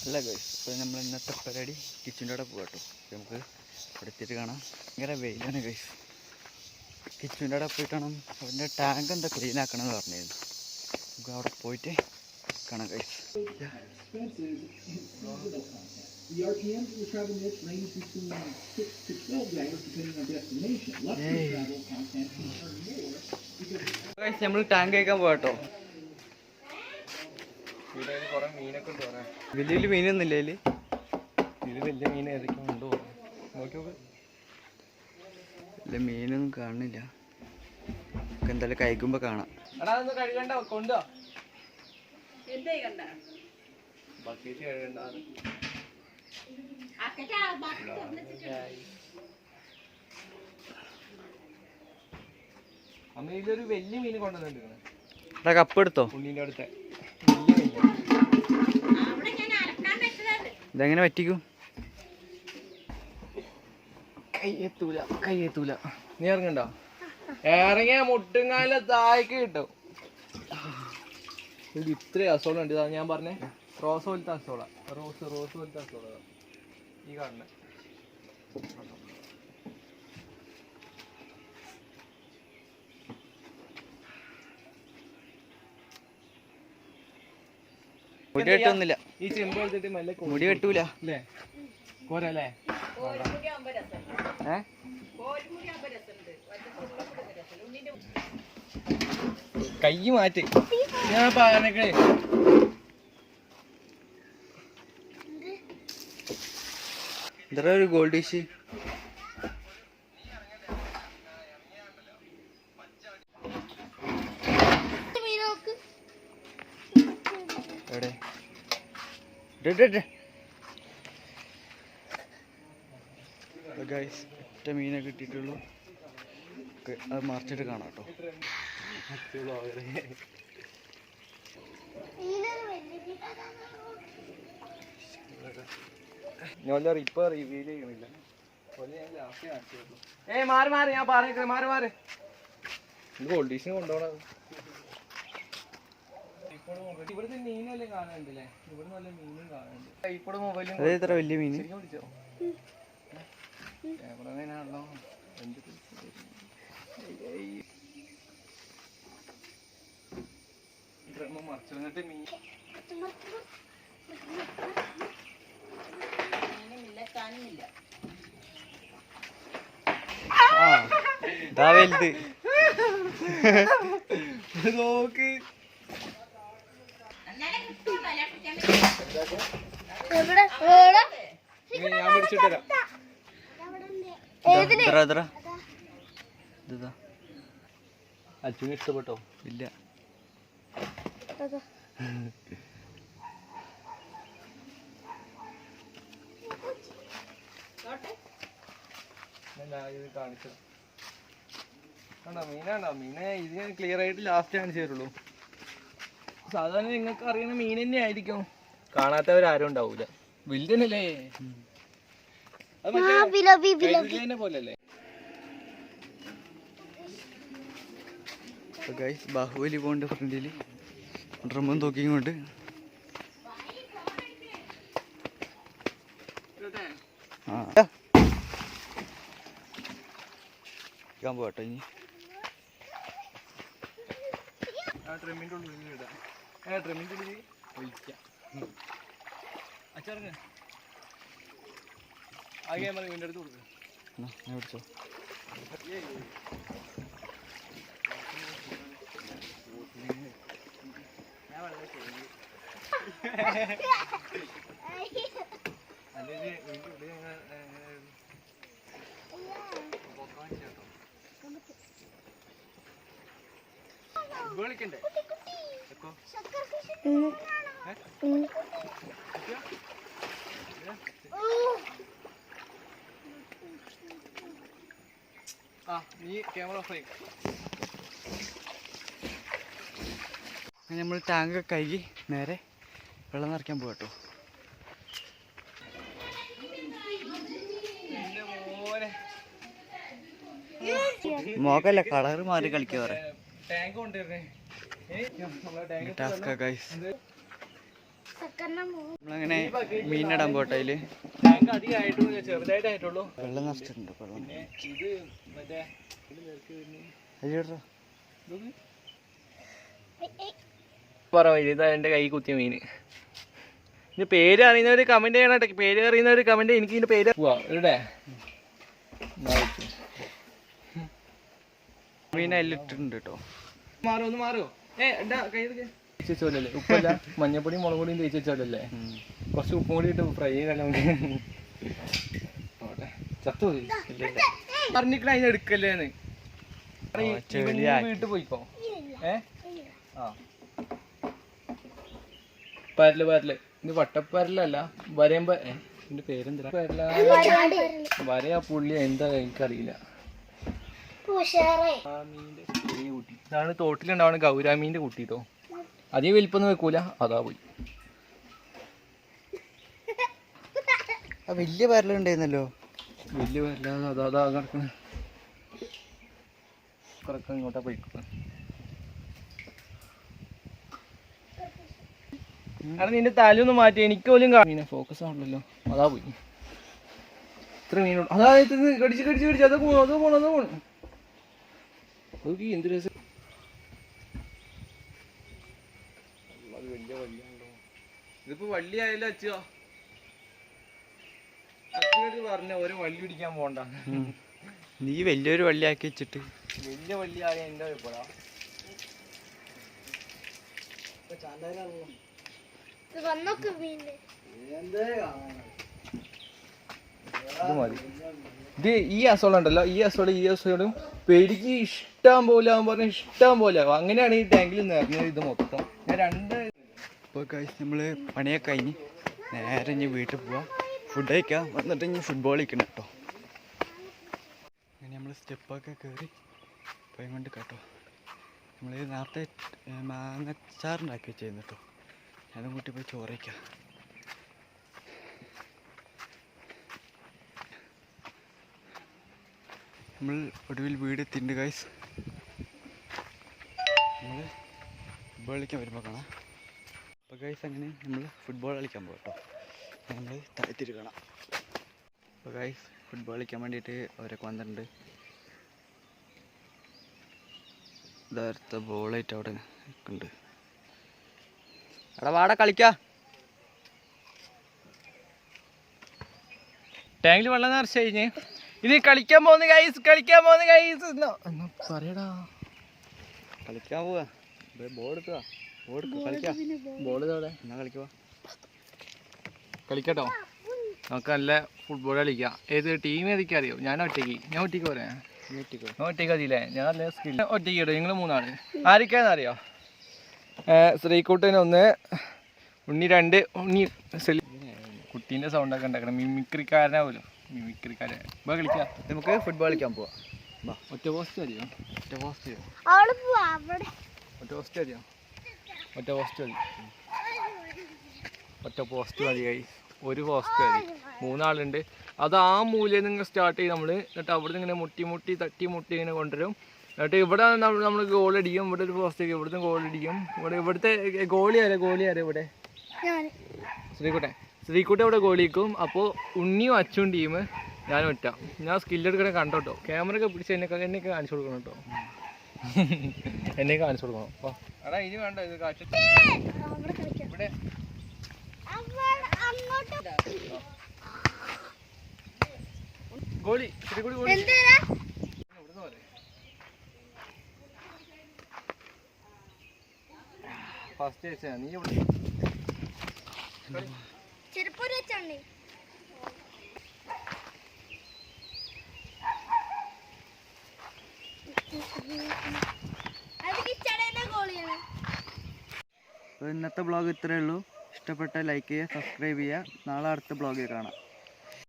അല്ല ഗൈസ്, ഇപ്പോൾ നമ്മൾ ഇന്നത്തെ പരിപാടി കിച്ചൻ്റെ അവിടെ പോകാം കേട്ടോ. നമുക്ക് ഇവിടെ എത്തിയിട്ട് കാണാം. ഭയങ്കര വെയിലാണ് ഗൈസ്. കിച്ചൻ്റെ അവിടെ പോയിട്ടാണ് അവൻ്റെ ടാങ്ക് എന്താ ക്ലീൻ ആക്കണമെന്ന് പറഞ്ഞിരുന്നു. നമുക്ക് അവിടെ പോയിട്ട് കാണാം ഗൈസ്. നമ്മൾ ടാങ്ക് കഴിക്കാൻ പോകാം കേട്ടോ. വലിയ വലിയ മീനൊന്നുമില്ല അതിൽ. ഇത് വലിയ മീൻ ഏതൊക്കെ ഉണ്ടോ നോക്കി നോക്ക്. ഇല്ല, മീനൊന്നും കാണുന്നില്ല. നമുക്ക് എന്തായാലും കഴിക്കുമ്പോൾ കാണാം. കഴുകണ്ട കൊണ്ടോ ബക്കറ്റ് കഴുകണ്ട. അമ്മ ഇതിലൊരു വലിയ മീൻ കൊണ്ടുവന്നിട്ടുണ്ട്. കപ്പ് എടുത്തോ? ഉണ്ണീൻ്റെ അടുത്ത വലിയ മീൻ. ഇതെങ്ങനെ പറ്റിക്കും? കയ്യെത്തൂല. നീ ഇറങ്ങണ്ടോ? ഇറങ്ങിയ മുട്ടുംകാല താഴേക്ക് കിട്ടും. ഇത് ഇത്രയും അസോളം ഉണ്ട്. ഞാൻ പറഞ്ഞേ റോസ് പോലത്തെ അസോള. റോസ് പോലത്തെ അസോള ഈ കാണുന്ന. മുടി വെട്ടൊന്നുമില്ല. ഈ ചെമ്പ് എടുത്തിട്ട് മെല്ലെ മുടി വെട്ടൂല അല്ലേ? പോരല്ലേ? കൈ മാറ്റി. ഞാൻ പറഞ്ഞേ എന്താ ഒരു ഗോൾഡ് ഡിഷ്. എവിടെ ഗൈസ്, ഒറ്റ മീനെ കിട്ടിയിട്ടുള്ളൂ. അത് മറിച്ചിട്ട് കാണാം കേട്ടോ. ഇപ്പൊ റിവീൽ ചെയ്യണില്ല. മാറി മാറി ഞാൻ പറഞ്ഞേ. മാറി ഗോൾഡ് ഡിഷിന് കൊണ്ടുപോകണത്. ഇവിടുത്തെ മീനല്ലേ കാണുന്നുണ്ടല്ലേ? ഇവിടെ നല്ല മീനും കാണുന്നുണ്ട്. ഇപ്പോൾ മൊബൈലും ഇത്ര വലിയ മീൻ പിടിച്ചോ. ക്യാമറമാനാണല്ലോ. എന്ത് മറിച്ചു വന്നിട്ട് മീൻ വലുത് നോക്ക്. ഞാൻ പിടിച്ചിട്ടരാം. അച്ഛന് ഇഷ്ടപ്പെട്ടോ? ഇല്ല. കാണിച്ചത് കണ്ടോ? മീനാണോ? മീനെ ഇത് ഞാൻ ക്ലിയർ ആയിട്ട് ലാസ്റ്റ് കാണിച്ചു തരുള്ളൂ. സാധാരണ നിങ്ങൾക്ക് അറിയുന്ന മീൻ തന്നെ ആയിരിക്കും. കാണാത്തവരാരും ഉണ്ടാവൂല. വലുതന്നല്ലേ? പോലല്ലേ? ബാഹുബലി പോണ്ട് ഫ്രണ്ടില് ഡ്രമ്മും തൂക്കിക്കൊണ്ട് പോട്ടെ. ഇനി ട്രിമ്മിൻ്റെ ഉള്ളിൽ ഇടാം. ട്രിമ്മിൻ്റെ ഉള്ളിൽ ഒഴിക്കാം. അച്ചാറിന് ആ ക്യാമറ വീണ്ടും എടുത്ത് കൊടുക്കുക. മേടിച്ചോ. വിളിക്കണ്ടേ? നീ ക്യാമറ ഓഫ് ആയി. നമ്മൾ ടാങ്ക് കഴുകി നേരെ വെള്ളം നിറയ്ക്കാൻ പോകട്ടോ. മോക്കല്ല, കളറ് മാറി കളിക്കുക പറയാം. ടാങ്ക് കൊണ്ടുവരണേ. ടാസ്കാ ഗൈസ്. നമ്മളങ്ങനെ മീനിടാൻ പോട്ടെ അതില് ടാങ്ക് അധികമായിട്ടുള്ളൂ, ചെറുതായിട്ടായിട്ടുള്ളൂ. വെള്ളം നിറച്ചിട്ടുണ്ട്. വെള്ളം ഇത് മറ്റേ ഇതാ എൻ്റെ കൈ കുത്തിയ മീന്. ഇതിന്റെ പേര് അറിയുന്നവര് കമന്റ് ചെയ്യണം. പേര് അറിയുന്നവര് കമന്റ്. എനിക്ക് ഇതിന്റെ പേര് ഇവിടെ മീൻ അതിലിട്ടിട്ടുണ്ട് കേട്ടോ. മാറോ ഒന്ന് മാറോ. തേച്ചോലല്ലേ ഉപ്പല്ല, മഞ്ഞപ്പൊടിയും മുളക് പൊടിയും തേച്ച് വെച്ചോലല്ലേ. കുറച്ച് ഉപ്പും കൂടി ഇട്ട് ഫ്രൈ ചെയ്താൽ നമുക്ക് ചത്തു പറഞ്ഞിക്കണ അതിന് എടുക്കല്ലേന്ന്. വീട്ടിൽ പോയിക്കോ. പരല് പരല് ഇത് വട്ടപ്പരലല്ല, വരയുമ്പോ ഇതിന്റെ പേരെന്താ? വരയാ പുള്ളി എന്താ എനിക്കറിയില്ല. ഇതാണ് തോട്ടിലുണ്ടാവണ ഗൗരാമീന്റെ കുട്ടിട്ടോ. അധികം വലിപ്പൊന്നും വെക്കൂല. അതാ പോയി. വലിയ പരലുണ്ടായിരുന്നല്ലോ. വലിയ പരല അതാ കിടക്കണ. ഇങ്ങോട്ടാ പോയിക്കോ. കാരണം നിന്റെ തലയൊന്നും മാറ്റി എനിക്ക് പോലും മീനെ ഫോക്കസ് ആണല്ലോ. അതാ പോയി. ഇത്ര മീനുള്ളൂ. അതായത് കടിച്ച് കടിച്ച് കടിച്ച് അത് പോണു അത് പോണു അത് പോണു. നോക്കി എന്ത് രസം. വലിയ വള്ളിയാണല്ലോ. ഇതിപ്പോ വള്ളി ആയാലും അച്ഛോ അച്ഛനോട് പറഞ്ഞ ഓരോ വള്ളി പിടിക്കാൻ പോണ്ട. നീ വലിയൊരു വള്ളിയാക്കി വെച്ചിട്ട് വലിയ വള്ളിയായ എന്റെ പോടാ. ഇത് മതി. ഇത് ഈ അസോളം ഉണ്ടല്ലോ, ഈ അസോളും പെരുകി ഇഷ്ടം പോലെ ആകുമ്പോൾ പറഞ്ഞാൽ ഇഷ്ടം പോലെ ആകും. അങ്ങനെയാണ് ഈ ടാങ്കിൽ നിറഞ്ഞത്. ഇത് മൊത്തം ഞാൻ രണ്ട്. ഇപ്പോൾ നമ്മൾ പണിയൊക്കെ കഴിഞ്ഞ് നേരെ ഇനി വീട്ടിൽ പോവാം, ഫുഡ് കഴിക്കാം, വന്നിട്ട് ഇനി ഫുട്ബോൾ കളിക്കണം കേട്ടോ. അങ്ങനെ നമ്മൾ സ്റ്റെപ്പൊക്കെ കയറി പോയി കൊണ്ട് കേട്ടോ. നമ്മൾ നേരത്തെ മാങ്ങച്ചാറുണ്ടാക്കി വെച്ചിരുന്നു കേട്ടോ. അതും കൂട്ടി പോയി ചോറ് വയ്ക്കാം. നമ്മൾ ഒടുവിൽ വീട് എത്തിയിട്ടുണ്ട് ഗൈസ്. നമ്മൾ ഫുട്ബോൾ കളിക്കാൻ വരുമ്പോൾ കാണാം. അപ്പോൾ ഗൈസ് അങ്ങനെ നമ്മൾ ഫുട്ബോൾ കളിക്കാൻ പോകും കേട്ടോ. നമ്മൾ താഴ്ത്തിട്ട് കാണാം. അപ്പോൾ ഗൈസ് ഫുട്ബോൾ കളിക്കാൻ വേണ്ടിയിട്ട് അവരൊക്കെ വന്നിട്ടുണ്ട്. ഇതാർത്ത ബോളായിട്ട് അവിടെ നിൽക്കുന്നുണ്ട്. എടാ വാടാ കളിക്കാം. ടാങ്കിൽ വെള്ളം നിറച്ച് കഴിഞ്ഞ് ഇനി കളിക്കാൻ പോകുന്ന ഗൈസ് പറയടാ. കളിക്കാൻ പോവാ. ബോൾ എടുക്കുക. കളിക്കാം. ബോൾ ഇതോടെ എന്നാ കളിക്കുക. കളിക്കട്ടോ. നമുക്ക് നല്ല ഫുട്ബോൾ കളിക്കാം. ഏത് ടീം ഏതൊക്കെ അറിയോ? ഞാൻ ഒറ്റയ്ക്ക് പറയാം. ഞാൻ ഒറ്റയ്ക്ക് അതില്ലേ. ഞാൻ നല്ല സ്കിൽ ഒറ്റയ്ക്ക് ഇടും. നിങ്ങൾ മൂന്നാണ്. ആരൊക്കെയാണെന്ന് അറിയോ? ശ്രീകുട്ടൻ 1, ഉണ്ണി 2, ഉണ്ണി കുട്ടീൻ്റെ സൗണ്ടൊക്കെ ഉണ്ടാക്കണം. മിമിക്രിക്കാരനാവുമല്ലോ. മിമിക്രിക്കാരൻ ഇപ്പോൾ കളിക്കാം. നമുക്ക് ഫുട്ബോൾ കളിക്കാൻ പോവാം. ഒറ്റ പോസ്റ്റ് അറിയോ? ഒറ്റ പോസ്റ്റ് മതി കൈ. ഒരു പോസ്റ്റ് മതി. 3 ആളുണ്ട്. അത് ആ മൂലയിൽ നിന്ന് സ്റ്റാർട്ട് ചെയ്ത് നമ്മൾ എന്നിട്ട് അവിടെ നിന്ന് ഇങ്ങനെ തട്ടി ഇങ്ങനെ കൊണ്ടുവരും. എന്നിട്ട് ഇവിടെ നമ്മൾ ഗോൾ അടിക്കും. ഇവിടെ ഒരു പോസ്റ്റ് ഇവിടുന്ന് ഗോൾ അടിക്കും. ഇവിടുത്തെ ഗോളി ആരെ ഇവിടെ ശ്രീകുട്ട ഇവിടെ ഗോളിക്കും. അപ്പോൾ ഉണ്ണിയും അച്ഛനും ടീം, ഞാൻ ഒറ്റ. ഞാൻ സ്കില്ലെടുക്കണേ കണ്ടോട്ടോ. ക്യാമറ ഒക്കെ പിടിച്ച് എന്നെയൊക്കെ കാണിച്ചു കൊടുക്കണം കേട്ടോ. എന്നെ കാണിച്ചു കൊടുക്കണം. അപ്പോൾ അടാ ഇനി വേണ്ട. ഇത് കാറ്റ് ഇവിടെ ഗോളി ശ്രീകുട്ടി ഗോളി ഇവിടുന്ന് പോലെ ഫസ്റ്റ് വെച്ചാ നീ ഇവിടെ ഇന്നത്തെ ബ്ലോഗ് ഇത്രയേ ഉള്ളൂ. ഇഷ്ടപ്പെട്ട ലൈക്ക് ചെയ്യുക, സബ്സ്ക്രൈബ് ചെയ്യുക. നാളെ അടുത്ത ബ്ലോഗിൽ കാണാം.